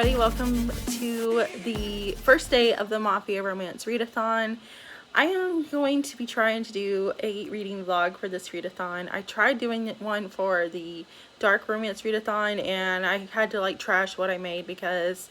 everybody, welcome to the first day of the Mafia romance readathon. I am going to be trying to do a reading vlog for this readathon. I tried doing one for the dark romance readathon and I had to like trash what I made because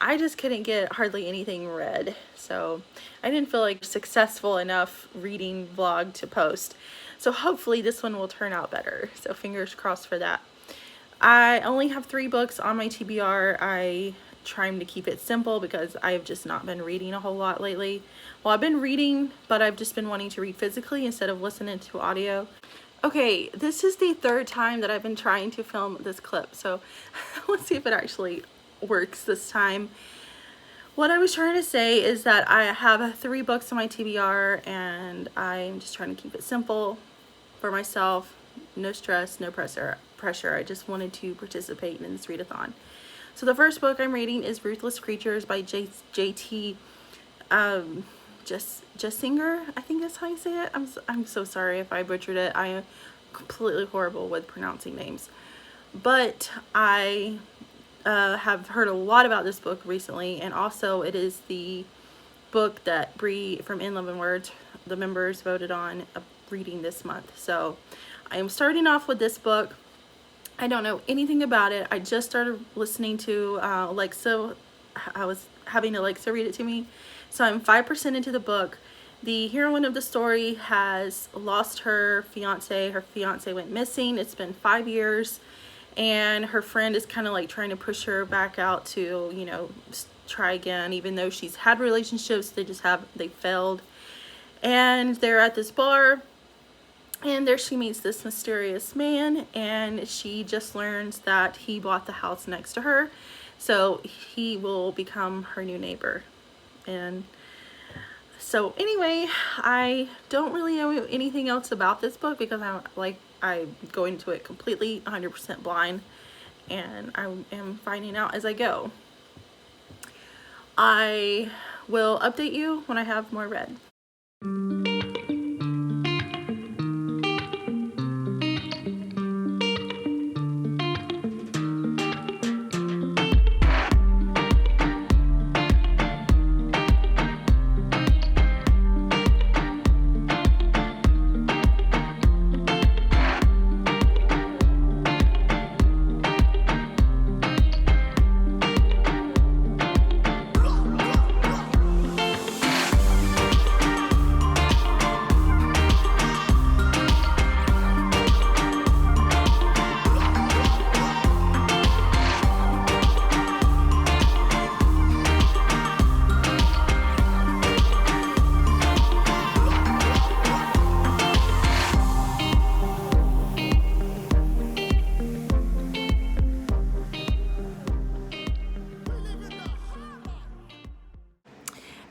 I just couldn't get hardly anything read. So I didn't feel like successful enough reading vlog to post. So hopefully this one will turn out better. So fingers crossed for that. I only have 3 books on my TBR. I trying to keep it simple because I've just not been reading a whole lot lately. Well, I've been reading, but I've just been wanting to read physically instead of listening to audio. Okay, this is the 3rd time that I've been trying to film this clip, so let's see if it actually works this time. What I was trying to say is that I have 3 books on my TBR and I'm just trying to keep it simple for myself. No stress, no pressure. I just wanted to participate in this readathon. So the first book I'm reading is Ruthless Creatures by Geissinger. I think that's how you say it. I'm so sorry if I butchered it. I am completely horrible with pronouncing names. But I have heard a lot about this book recently, and also it is the book that Bree from In Love and Words, the members, voted on reading this month. So I am starting off with this book. I don't know anything about it. I just started listening to Alexa. I was having Alexa read it to me. So I'm 5% into the book. The heroine of the story has lost her fiance. Her fiance went missing. It's been 5 years. And her friend is kind of like trying to push her back out to, you know, try again. Even though she's had relationships, they failed. And they're at this bar. And there she meets this mysterious man, and she just learns that he bought the house next to her, so he will become her new neighbor. And so anyway, I don't really know anything else about this book because I go into it completely 100% blind, and I am finding out as I go. I will update you when I have more read.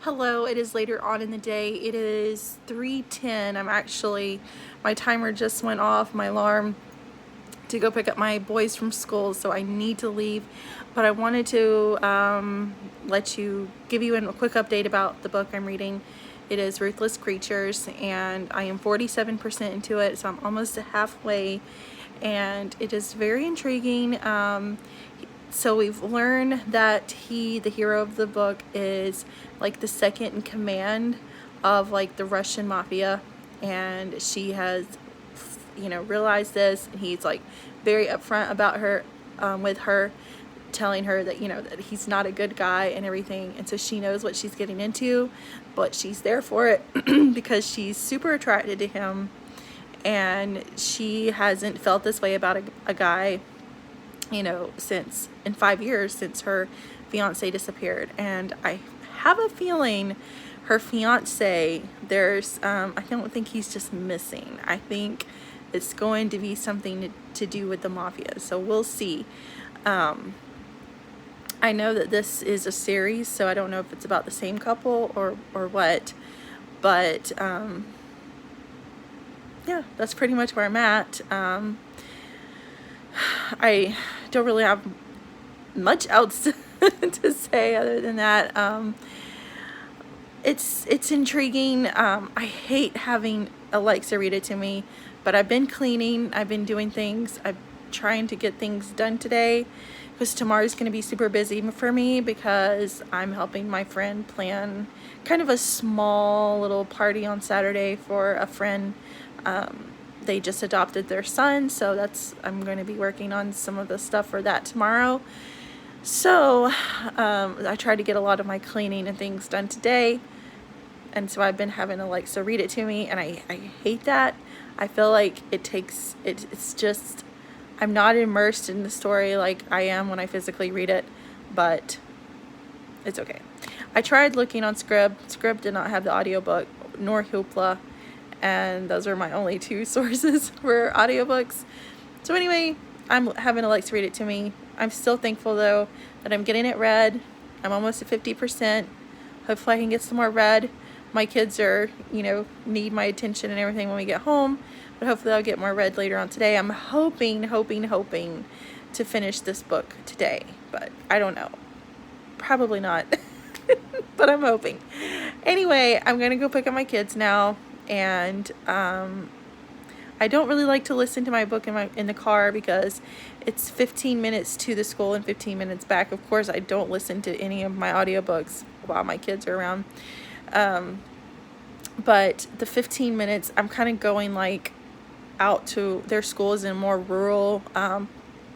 Hello, it is later on in the day. It is 3:10. My timer just went off, my alarm, to go pick up my boys from school, so I need to leave. But I wanted to give you a quick update about the book I'm reading. It is Ruthless Creatures, and I am 47% into it, so I'm almost halfway, and it is very intriguing. So we've learned that the hero of the book, is like the second in command of like the Russian Mafia, and she has, you know, realized this, and he's like very upfront about her, with her, telling her that, you know, that he's not a good guy and everything, and so she knows what she's getting into, but she's there for it because she's super attracted to him, and she hasn't felt this way about a guy, you know, in 5 years since her fiance disappeared. And I have a feeling her fiance, I don't think he's just missing. I think it's going to be something to do with the Mafia, so we'll see. I know that this is a series, so I don't know if it's about the same couple or what, but yeah, that's pretty much where I'm at. I don't really have much else to say other than that. It's intriguing. I hate having Alexa read it to me, but I've been cleaning, I've been doing things, I've trying to get things done today, because tomorrow's going to be super busy for me because I'm helping my friend plan kind of a small little party on Saturday for a friend. They just adopted their son, so I'm going to be working on some of the stuff for that tomorrow. So I tried to get a lot of my cleaning and things done today, and so I've been having Alexa read it to me, and I hate that. I feel like it's just, I'm not immersed in the story like I am when I physically read it, but it's okay. I tried looking on Scrib. Scrib did not have the audiobook, nor Hoopla, and those are my only two sources for audiobooks. So anyway, I'm having Alexa read it to me. I'm still thankful though that I'm getting it read. I'm almost at 50%. Hopefully I can get some more read. My kids are, need my attention and everything when we get home, but hopefully I'll get more read later on today. I'm hoping to finish this book today, but I don't know. Probably not, but I'm hoping. Anyway, I'm gonna go pick up my kids now, and I don't really like to listen to my book in the car because it's 15 minutes to the school and 15 minutes back. Of course, I don't listen to any of my audiobooks while my kids are around. But the 15 minutes, I'm kind of going out to their schools in a more rural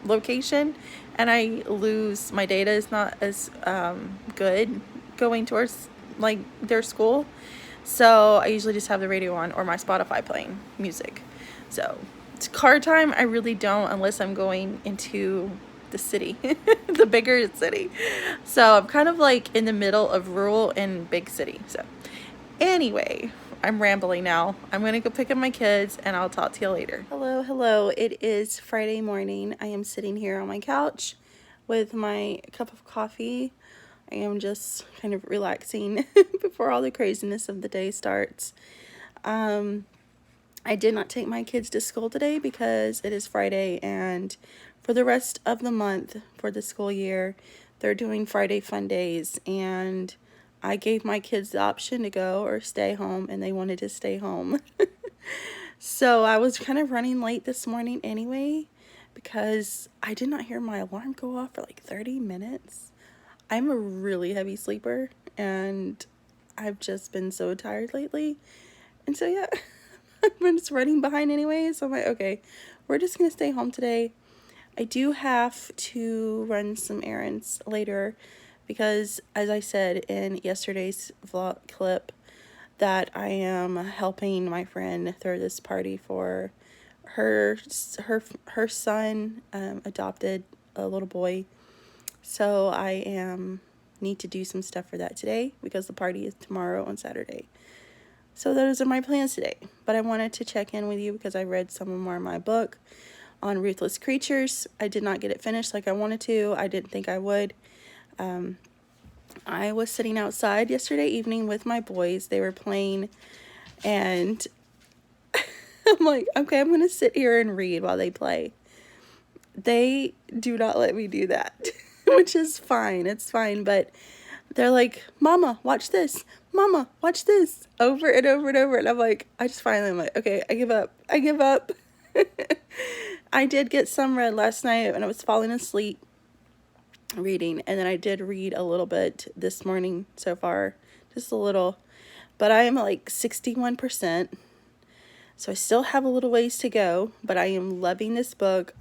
location, and I lose, my data is not as good going towards their school. So I usually just have the radio on or my Spotify playing music. So it's car time. I really don't, unless I'm going into the city, the bigger city. So I'm kind of in the middle of rural and big city. So anyway, I'm rambling now. I'm going to go pick up my kids, and I'll talk to you later. Hello. It is Friday morning. I am sitting here on my couch with my cup of coffee. I am just kind of relaxing before all the craziness of the day starts. I did not take my kids to school today because it is Friday, and for the rest of the month for the school year, they're doing Friday fun days, and I gave my kids the option to go or stay home, and they wanted to stay home. So I was kind of running late this morning anyway because I did not hear my alarm go off for 30 minutes. I'm a really heavy sleeper, and I've just been so tired lately. And so yeah, I'm just running behind anyway. So I'm like, okay, we're just going to stay home today. I do have to run some errands later because, as I said in yesterday's vlog clip, that I am helping my friend throw this party for her son adopted a little boy. So I need to do some stuff for that today because the party is tomorrow on Saturday. So those are my plans today. But I wanted to check in with you because I read some more of my book on Ruthless creatures. I did not get it finished like I wanted to. I didn't think I would. I was sitting outside yesterday evening with my boys. They were playing, and I'm like, okay, I'm going to sit here and read while they play. They do not let me do that, which is fine. It's fine, but they're like, Mama, watch this. Mama, watch this. Over and over and over. And I'm like, I'm like, okay, I give up. I did get some read last night and I was falling asleep reading, and then I did read a little bit this morning so far, just a little, but I am 61%, so I still have a little ways to go, but I am loving this book.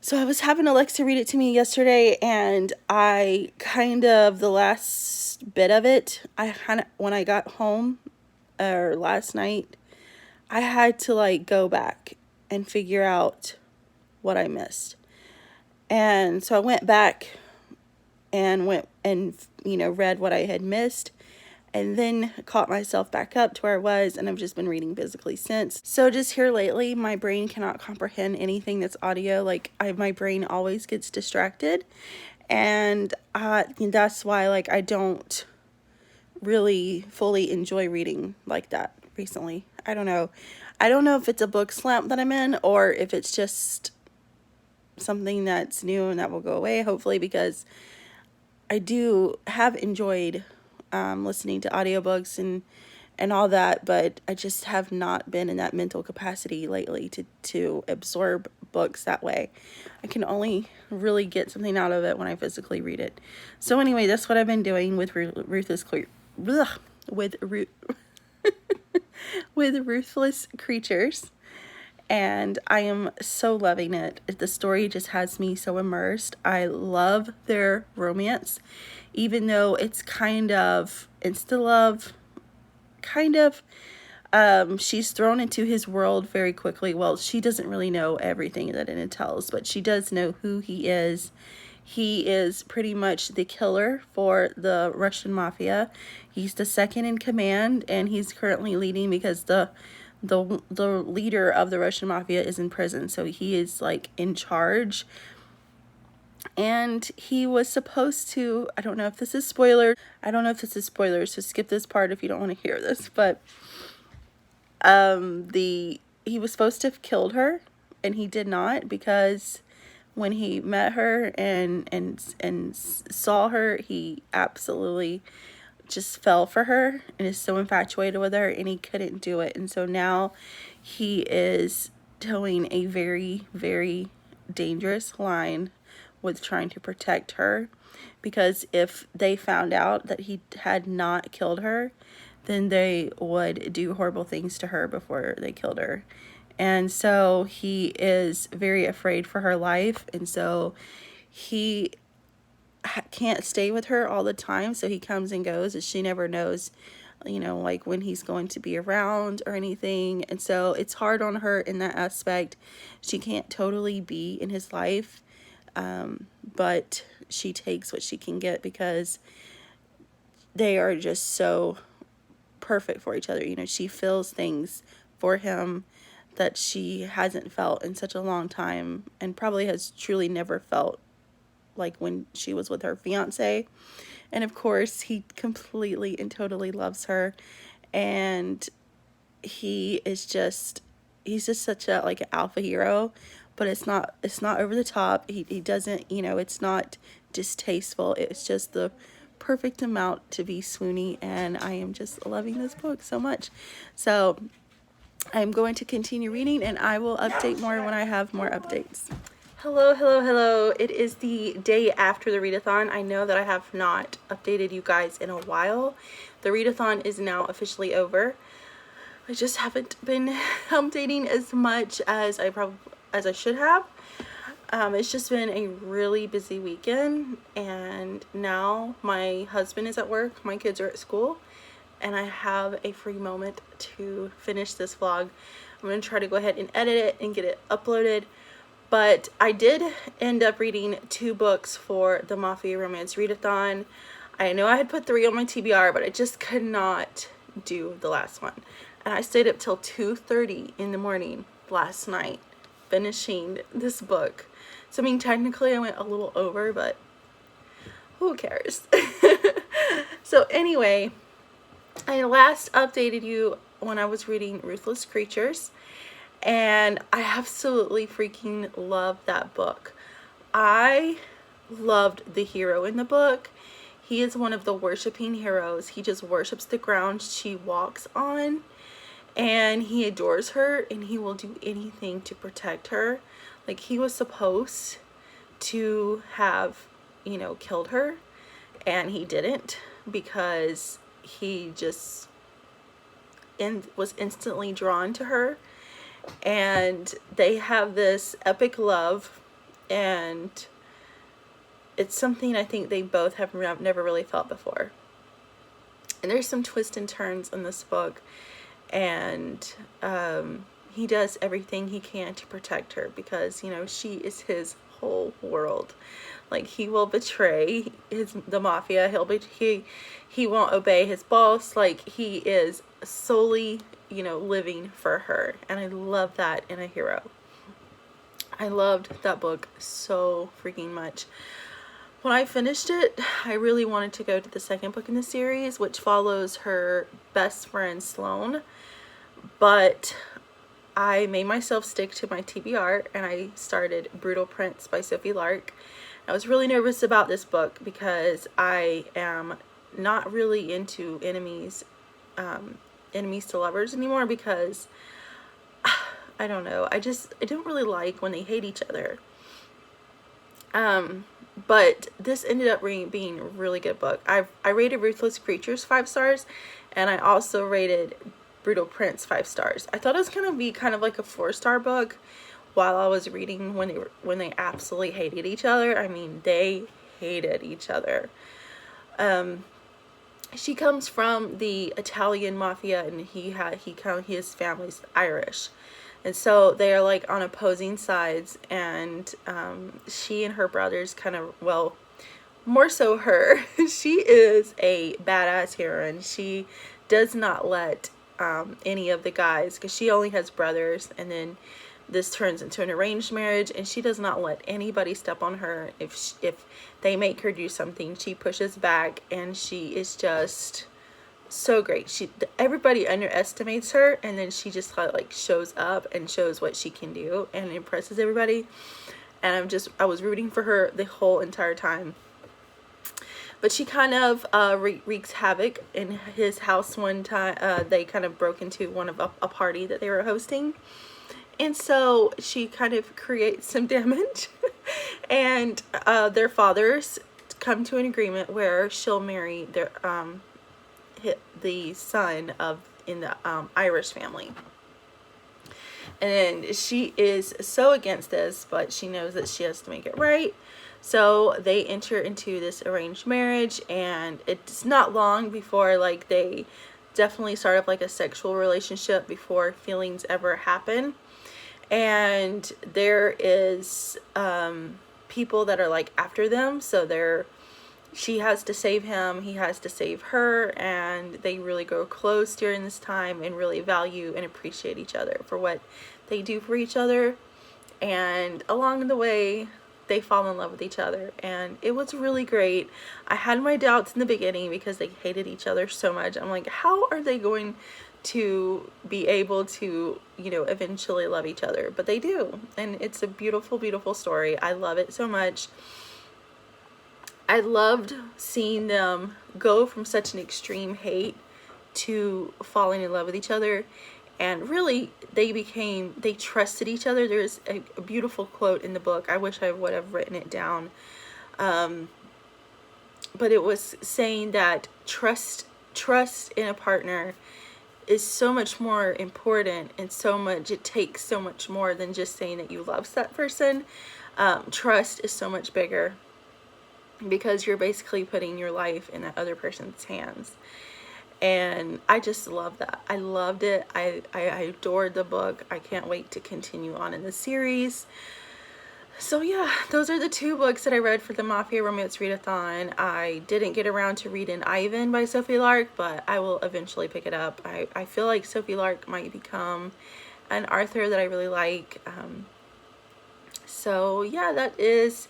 So I was having Alexa read it to me yesterday, and the last bit of it, when I got home, or last night, I had to go back and figure out what I missed. And so I went back and read what I had missed, and then caught myself back up to where I was, and I've just been reading physically since. So just here lately, my brain cannot comprehend anything that's audio. My brain always gets distracted, and that's why I don't really fully enjoy reading like that recently. I don't know if it's a book slump that I'm in, or if it's just something that's new and that will go away, hopefully, because I have enjoyed listening to audiobooks and all that, but I just have not been in that mental capacity lately to absorb books that way. I can only really get something out of it when I physically read it. So anyway, that's what I've been doing with Ruthless with Ruthless Creatures, and I am so loving it. The story just has me so immersed. I love their romance, even though it's kind of insta love, kind of. She's thrown into his world very quickly. Well, she doesn't really know everything that it entails, but she does know who he is. He is pretty much the killer for the Russian Mafia. He's the second in command, and he's currently leading because the leader of the Russian Mafia is in prison, so he is like in charge. And he was supposed to, I don't know if this is spoilers, so skip this part if you don't want to hear this, but he was supposed to have killed her, and he did not, because when he met her and saw her, he absolutely just fell for her and is so infatuated with her, and he couldn't do it. And so now he is towing a very, very dangerous line with trying to protect her, because if they found out that he had not killed her, then they would do horrible things to her before they killed her. And so he is very afraid for her life, and so he can't stay with her all the time, so he comes and goes, and she never knows, you know, like when he's going to be around or anything. And so it's hard on her in that aspect. She can't totally be in his life, but she takes what she can get, because they are just so perfect for each other. You know, she feels things for him that she hasn't felt in such a long time, and probably has truly never felt, like when she was with her fiance. And of course, he completely and totally loves her, and he's just such a like an alpha hero, but it's not over the top. He doesn't, you know, it's not distasteful. It's just the perfect amount to be swoony, and I am just loving this book so much. So I'm going to continue reading, and I will update more when I have more updates. Hello, hello, hello. It is the day after the readathon. I know that I have not updated you guys in a while. The readathon is now officially over. I just haven't been updating as much as I should have. It's just been a really busy weekend, and now my husband is at work, my kids are at school, and I have a free moment to finish this vlog. I'm going to try to go ahead and edit it and get it uploaded. But I did end up reading 2 books for the Mafia Romance Readathon. I know I had put 3 on my TBR, but I just could not do the last one. And I stayed up till 2:30 in the morning last night finishing this book. So I mean, technically I went a little over, but who cares? So anyway, I last updated you when I was reading Ruthless Creatures, and I absolutely freaking love that book. I loved the hero in the book. He is one of the worshiping heroes. He just worships the ground she walks on, and he adores her, and he will do anything to protect her. Like, he was supposed to have, you know, killed her, and he didn't, because he just was instantly drawn to her, and they have this epic love, and it's something I think they both have never really felt before. And there's some twists and turns in this book, and he does everything he can to protect her, because, you know, she is his whole world. Like, he will betray the Mafia. He won't obey his boss. Like, he is solely, you know, living for her, and I love that in a hero. I loved that book so freaking much. When I finished it, I really wanted to go to the second book in the series, which follows her best friend Sloane, but I made myself stick to my TBR, and I started Brutal Prince by Sophie Lark. I was really nervous about this book because I am not really into enemies to lovers anymore, because I don't know. I don't really like when they hate each other. But this ended up being a really good book. I rated Ruthless Creatures 5 stars, and I also rated Brutal Prince 5 stars. I thought it was gonna be kind of like a 4-star book while I was reading when they absolutely hated each other. I mean, they hated each other. She comes from the Italian mafia, and his family's Irish. And so they are like on opposing sides, and she and her brothers kind of, well, more so her, she is a badass heroine. She does not let any of the guys, because she only has brothers, and then this turns into an arranged marriage, and she does not let anybody step on her. If they make her do something, she pushes back, and she is just so great. Everybody underestimates her, and then she just like shows up and shows what she can do and impresses everybody. And I was rooting for her the whole entire time. But she kind of wreaks havoc in his house one time. They kind of broke into a party that they were hosting, and so she kind of creates some damage. And their fathers come to an agreement where she'll marry the son in the Irish family. And she is so against this, but she knows that she has to make it right. So they enter into this arranged marriage, and it's not long before like they definitely start up like a sexual relationship before feelings ever happen. And there is people that are like after them, so she has to save him, he has to save her, and they really grow close during this time and really value and appreciate each other for what they do for each other. And along the way, they fall in love with each other, and it was really great. I had my doubts in the beginning because they hated each other so much. I'm like, how are they going to be able to, eventually love each other? But they do, and it's a beautiful, beautiful story. I love it so much. I loved seeing them go from such an extreme hate to falling in love with each other. And really, they trusted each other. There's a beautiful quote in the book. I wish I would have written it down. But it was saying that trust in a partner is so much more important, and it takes so much more than just saying that you love that person. Trust is so much bigger, because you're basically putting your life in that other person's hands. And I just love that. I loved it. I adored the book. I can't wait to continue on in the series. So yeah, those are the 2 books that I read for the Mafia Romance Readathon. I didn't get around to reading Ivan by Sophie Lark, but I will eventually pick it up. I feel like Sophie Lark might become an author that I really like. So yeah, that is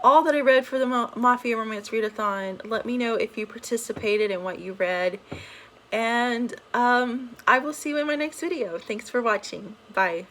all that I read for the Mafia Romance Readathon. Let me know if you participated and what you read. And I will see you in my next video. Thanks for watching. Bye.